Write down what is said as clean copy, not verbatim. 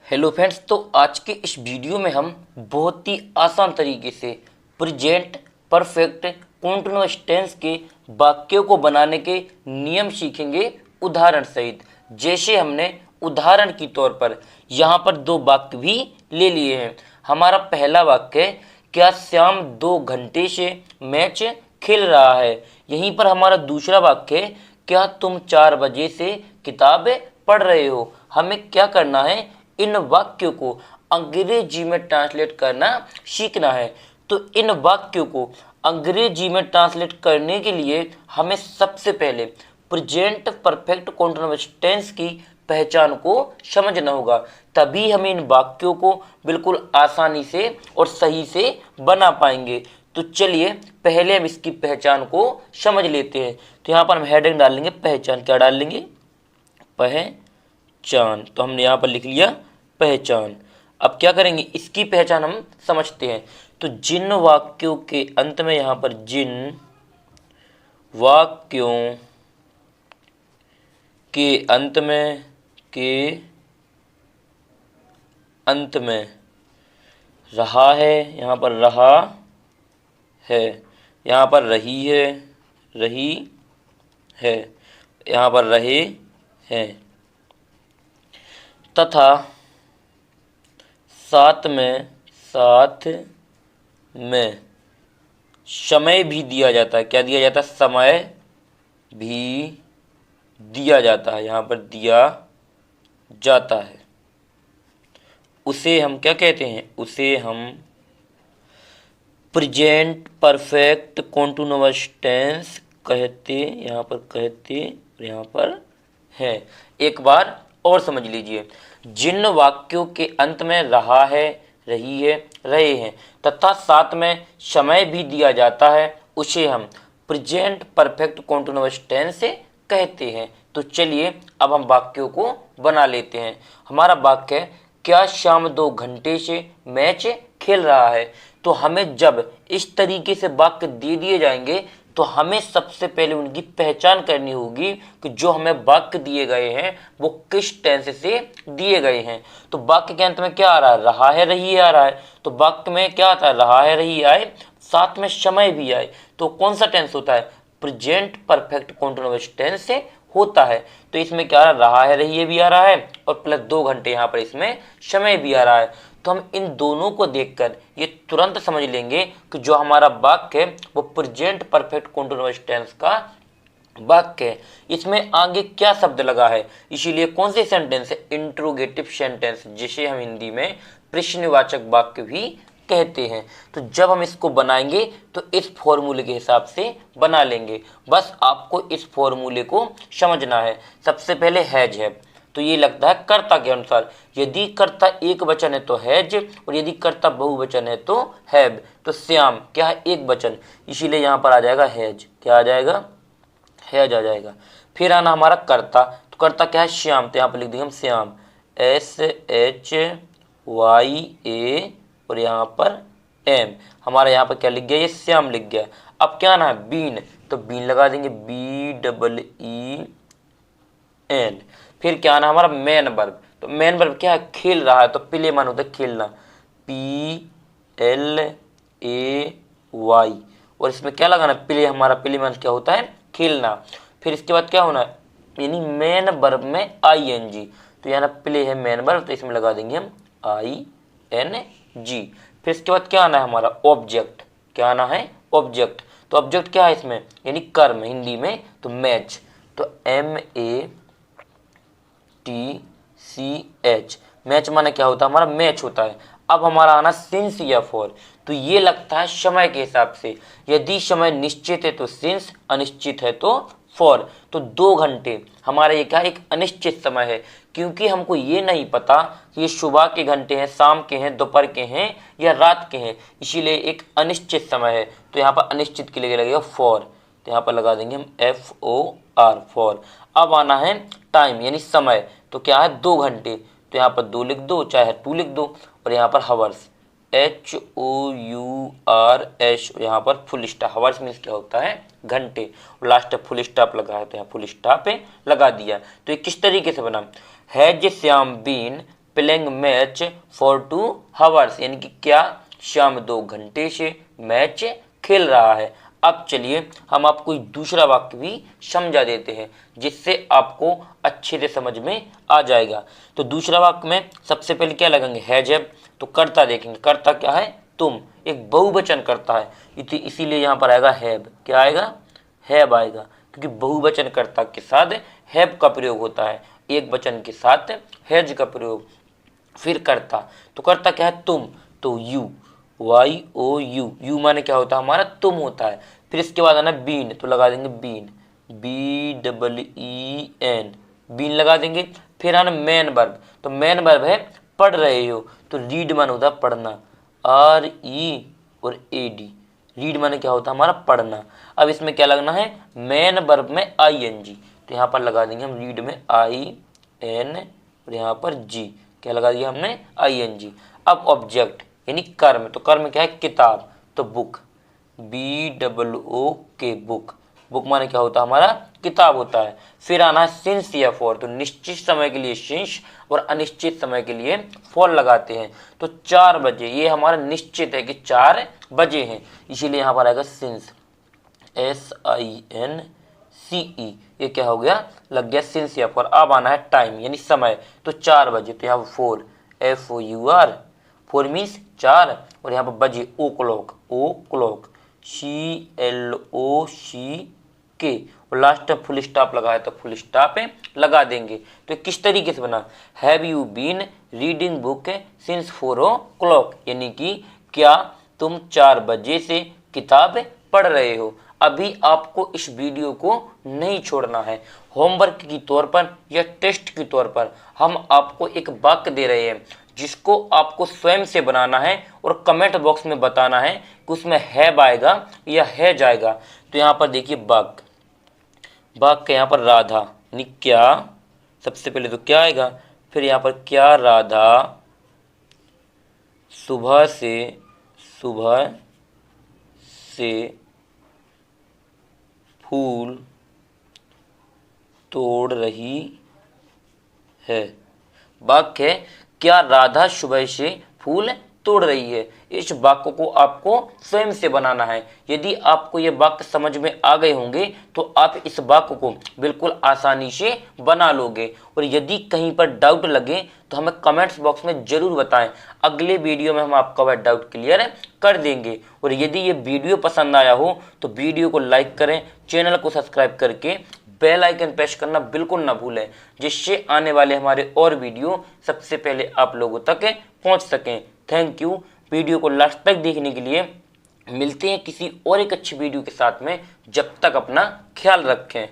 Hello friends, तो आज के इस वीडियो में हम बहुत ही आसान तरीके से प्रेजेंट परफेक्ट कंटीन्यूअस टेंस के वाक्यों को बनाने के नियम सीखेंगे उदाहरण सहित। जैसे हमने उदाहरण के तौर पर यहाँ पर दो वाक्य भी ले लिए हैं। हमारा पहला वाक्य है, क्या श्याम 2 घंटे से मैच खेल रहा है। यहीं पर हमारा दूसरा वाक्य है, क्या तुम 4 बजे से किताब पढ़ रहे हो। हमें क्या करना है, इन वाक्यों को अंग्रेजी में ट्रांसलेट करना सीखना है। तो इन वाक्यों को अंग्रेजी में ट्रांसलेट करने के लिए हमें सबसे पहले प्रेजेंट परफेक्ट कंटीन्यूअस टेंस की पहचान को समझना होगा, तभी हम इन वाक्यों को बिल्कुल आसानी से और सही से बना पाएंगे। तो चलिए पहले हम इसकी पहचान को समझ लेते हैं। तो यहाँ पर हम हेडिंग डाल लेंगे पहचान। क्या डाल लेंगे? पहचान। तो हमने यहाँ पर लिख लिया पहचान। अब क्या करेंगे, इसकी पहचान हम समझते हैं। तो जिन वाक्यों के अंत में, यहाँ पर जिन वाक्यों के अंत में रहा है, यहाँ पर रहा है, यहाँ पर रही है, यहाँ पर रहे हैं, तथा साथ में समय भी दिया जाता है। क्या दिया जाता है? समय भी दिया जाता है, यहाँ पर दिया जाता है। उसे हम क्या कहते हैं? उसे हम प्रेजेंट परफेक्ट कंटीन्यूअस टेंस कहते, यहाँ पर है। एक बार और समझ लीजिए, जिन वाक्यों के अंत में रहा है, रही है, रहे हैं तथा साथ में समय भी दिया जाता है, उसे हम प्रेजेंट परफेक्ट कंटीन्यूअस टेंस से कहते हैं। तो चलिए अब हम वाक्यों को बना लेते हैं। हमारा वाक्य है, क्या श्याम 2 घंटे से मैच खेल रहा है। तो हमें जब इस तरीके से वाक्य दे दिए जाएंगे तो हमें सबसे पहले उनकी पहचान करनी होगी कि जो हमें वाक्य दिए गए हैं वो किस टेंस से दिए गए हैं। तो वाक्य के अंत में क्या आ रहा है? रहा है, रही है आ रहा है। तो वाक्य में क्या आता है? रहा है, रही आए, साथ में समय भी आए। तो कौन सा टेंस होता है? प्रेजेंट परफेक्ट कंटीन्यूअस टेंस से होता है। तो इसमें क्या आ रहा है, रही है भी आ रहा है और प्लस 2 घंटे यहाँ पर इसमें समय भी आ रहा है। तो हम इन दोनों को देखकर ये तुरंत समझ लेंगे कि जो हमारा वाक्य है वो प्रेजेंट परफेक्ट कंटीन्यूअस टेंस का वाक्य है। इसमें आगे क्या शब्द लगा है, इसीलिए कौन से सेंटेंस है? इंट्रोगेटिव सेंटेंस, जिसे हम हिंदी में प्रश्नवाचक वाक्य भी कहते हैं। तो जब हम इसको बनाएंगे तो इस फॉर्मूले के हिसाब से बना लेंगे। बस आपको इस फॉर्मूले को समझना है। सबसे पहले हैज है, तो ये लगता है कर्ता के अनुसार। यदि कर्ता एक वचन है तो हैज, और यदि कर्ता बहुवचन है तो हैव। तो श्याम क्या है? एक वचन, इसीलिए यहाँ पर आ जाएगा हैज। क्या आ जाएगा? हैज आ जाएगा। फिर आना हमारा कर्ता, तो कर्ता क्या है? श्याम। तो यहाँ पर लिख देंगे हम श्याम, SHYA, और यहाँ पर एम। हमारा यहाँ पर क्या लिख गया? ये श्याम लिख गया। अब क्या आना है? बीन, तो बीन लगा देंगे BEEN। फिर क्या आना हमारा? मेन वर्ब, तो मेन वर्ब क्या है? खेल रहा है, तो प्ले मान होता है खेलना, PLAY। और इसमें क्या लगाना? प्ले। हमारा प्ले मान क्या होता है? खेलना। फिर इसके बाद क्या होना है? यानी मेन वर्ब में ING, तो यहाँ प्ले है मेन वर्ब, तो इसमें लगा देंगे हम ING। फिर इसके बाद क्या आना है हमारा? ऑब्जेक्ट। क्या आना है? ऑब्जेक्ट। तो ऑब्जेक्ट क्या है इसमें? यानी कर्म हिंदी में, तो मैच, तो MATCH। मैच माने क्या होता है? हमारा मैच होता है। अब हमारा आना सिंस या फॉर, तो ये लगता है समय के हिसाब से। यदि समय निश्चित है तो सिंस, अनिश्चित है तो फॉर। तो 2 घंटे हमारा ये क्या? एक अनिश्चित समय है, क्योंकि हमको ये नहीं पता कि ये सुबह के घंटे हैं, शाम के हैं, दोपहर के हैं या रात के हैं, इसीलिए एक अनिश्चित समय है। तो यहाँ पर अनिश्चित के लिए लगेगा फॉर, तो यहाँ पर लगा देंगे हम FOR, फॉर। अब आना है टाइम यानी समय, तो क्या है? 2 घंटे, तो यहाँ पर 2 लिख दो, चाहे 2 लिख दो। और यहाँ पर हावर्स, HOURS, यहाँ पर फुल स्टॉप। हावर्स मीन्स क्या होता है? घंटे। और लास्ट फुल स्टॉप लगा है, तो यहाँ फुल स्टॉप पे लगा दिया। तो ये किस तरीके से बना? Has Shyam been playing match for 2 hours, यानी कि क्या शाम 2 घंटे से मैच खेल रहा है। अब चलिए हम आपको दूसरा वाक्य भी समझा देते हैं जिससे आपको अच्छे से समझ में आ जाएगा। तो दूसरा वाक्य में सबसे पहले क्या लगाएंगे, हैज हैव। तो कर्ता देखेंगे, कर्ता क्या है, तुम, एक बहुवचन कर्ता है, इसीलिए यहाँ पर आएगा हैव। क्या आएगा, हैव आएगा, क्योंकि बहुवचन कर्ता के साथ हैव का प्रयोग होता है, एक वचन के साथ हैज का प्रयोग। फिर कर्ता, तो कर्ता क्या है, तुम, तो यू, YOU, यू माने क्या होता है हमारा, तुम होता है। फिर इसके बाद आना बीन, तो लगा देंगे बीन, BEEN, बीन लगा देंगे। फिर आना मैन वर्ब, तो मैन वर्ब है पढ़ रहे हो, तो रीड मान होता है पढ़ना, RE और AD, रीड माने क्या होता है हमारा पढ़ना। अब इसमें क्या लगना है, मैन वर्ब में ING, तो यहाँ पर लगा देंगे हम रीड में IN और यहाँ पर G, क्या लगा दिया हमने, ING। अब ऑब्जेक्ट यानी कर्म, तो कर्म क्या है, किताब, तो बुक, BOOK, बुक, बुक माने क्या होता है हमारा, किताब होता है। फिर आना है सिंस या फॉर, तो निश्चित समय के लिए सिंस और अनिश्चित समय के लिए फॉर लगाते हैं। तो 4 बजे, ये हमारा निश्चित है कि 4 बजे हैं, इसीलिए यहाँ पर आएगा सिंस, SINCE, ये क्या हो गया, लग गया सिंस या फॉर। अब आना है टाइम यानी समय, तो 4 बजे, तो यहाँ पर फोर, FOUR, फोर मीन्स 4, और यहाँ पर बजे ओ क्लॉक, CLOCK, और लास्ट में फुल स्टॉप लगाया तो फुल स्टॉप लगा देंगे। तो किस तरीके से बना, have you been reading book since 4 o'clock, यानी कि क्या तुम 4 बजे से किताब पढ़ रहे हो। अभी आपको इस वीडियो को नहीं छोड़ना है, होमवर्क की तौर पर या टेस्ट की तौर पर हम आपको एक वाक्य दे रहे हैं जिसको आपको स्वयं से बनाना है और कमेंट बॉक्स में बताना है कि उसमें हैव आएगा या है जाएगा। तो यहाँ पर देखिए वाक्य, वाक्य यहाँ पर राधा यानी क्या, सबसे पहले तो क्या आएगा, फिर यहाँ पर क्या राधा सुबह से फूल तोड़ रही है। वाक्य है क्या राधा सुबह से फूल तोड़ रही है। इस वाक्य को आपको स्वयं से बनाना है। यदि आपको ये वाक्य समझ में आ गए होंगे तो आप इस वाक्य को बिल्कुल आसानी से बना लोगे। और यदि कहीं पर डाउट लगे तो हमें कमेंट्स बॉक्स में जरूर बताएं, अगले वीडियो में हम आपका वह डाउट क्लियर कर देंगे। और यदि ये वीडियो पसंद आया हो तो वीडियो को लाइक करें, चैनल को सब्सक्राइब करके बेल आइकन प्रेस करना बिल्कुल ना भूलें, जिससे आने वाले हमारे और वीडियो सबसे पहले आप लोगों तक पहुंच सकें। थैंक यू वीडियो को लास्ट तक देखने के लिए। मिलते हैं किसी और एक अच्छी वीडियो के साथ में, जब तक अपना ख्याल रखें।